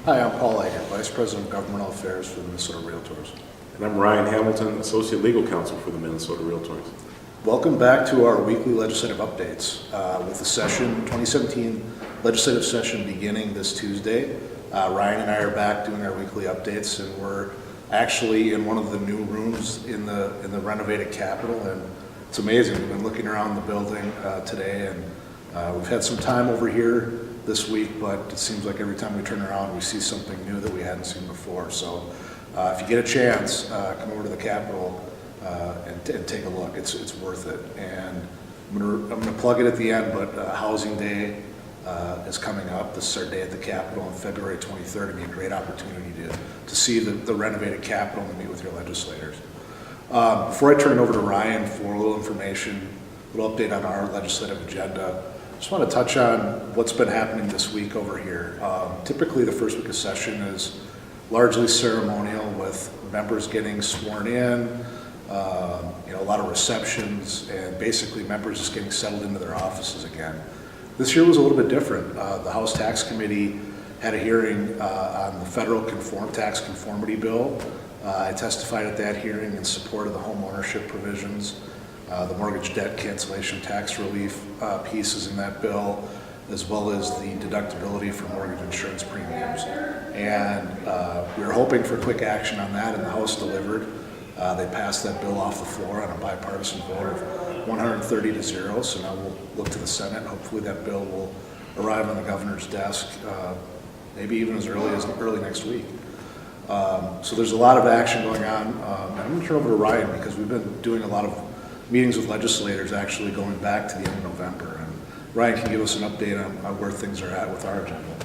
Hi, I'm Paul Eger, Vice President of Governmental Affairs for the Minnesota Realtors. And I'm Ryan Hamilton, Associate Legal Counsel for the Minnesota Realtors. Welcome back to our weekly legislative updates. With the 2017 legislative session beginning this Tuesday, Ryan and I are back doing our weekly updates, and we're actually in one of the new rooms in the renovated Capitol, and it's amazing. We've been looking around the building today, and we've had some time over here this week, but it seems like every time we turn around we see something new that we hadn't seen before. So if you get a chance, come over to the Capitol and take a look. It's worth it. And I'm gonna plug it at the end, but Housing Day is coming up. This is our day at the Capitol on February 23rd. It'll be a great opportunity to see the renovated Capitol and meet with your legislators. Before I turn it over to Ryan for a little information, a little update on our legislative agenda, I just want to touch on what's been happening this week over here. Typically the first week of session is largely ceremonial, with members getting sworn in, a lot of receptions, and basically members just getting settled into their offices again. This year was a little bit different. The House Tax Committee had a hearing on the federal tax conformity bill. I testified at that hearing in support of the home ownership provisions, the mortgage debt cancellation tax relief pieces in that bill, as well as the deductibility for mortgage insurance premiums. And we were hoping for quick action on that, and the House delivered. They passed that bill off the floor on a bipartisan vote of 130 to 0. So now we'll look to the Senate. Hopefully that bill will arrive on the governor's desk, maybe even as early next week. So there's a lot of action going on. I'm going to turn over to Ryan, because we've been doing a lot of meetings with legislators actually going back to the end of November. And Ryan can give us an update on where things are at with our agenda.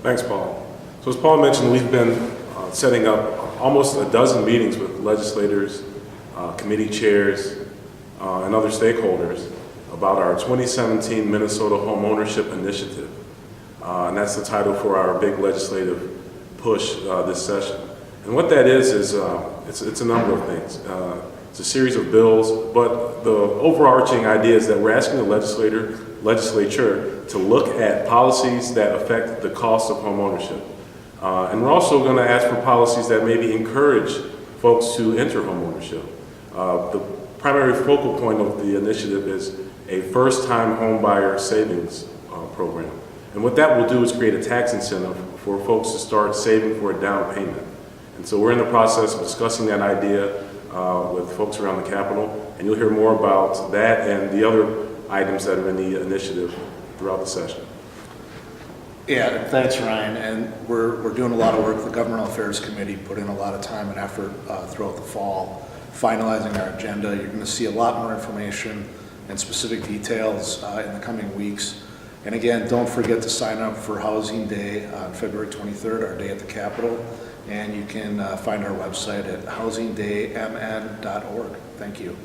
Thanks, Paul. So as Paul mentioned, we've been setting up almost a dozen meetings with legislators, committee chairs, and other stakeholders about our 2017 Minnesota Home Ownership Initiative. And that's the title for our big legislative push this session. And what that is it's a number of things. It's a series of bills, but the overarching idea is that we're asking the legislature to look at policies that affect the cost of home ownership. And we're also going to ask for policies that maybe encourage folks to enter home ownership. The primary focal point of the initiative is a first-time home buyer savings program. And what that will do is create a tax incentive for folks to start saving for a down payment. And so we're in the process of discussing that idea with folks around the Capitol, and you'll hear more about that and the other items that are in the initiative throughout the session. Yeah, thanks, Ryan. And we're doing a lot of work. The Governmental Affairs Committee put in a lot of time and effort throughout the fall, finalizing our agenda. You're going to see a lot more information and specific details in the coming weeks. And again, don't forget to sign up for Housing Day on February 23rd, our day at the Capitol. And you can find our website at housingdaymn.org. Thank you.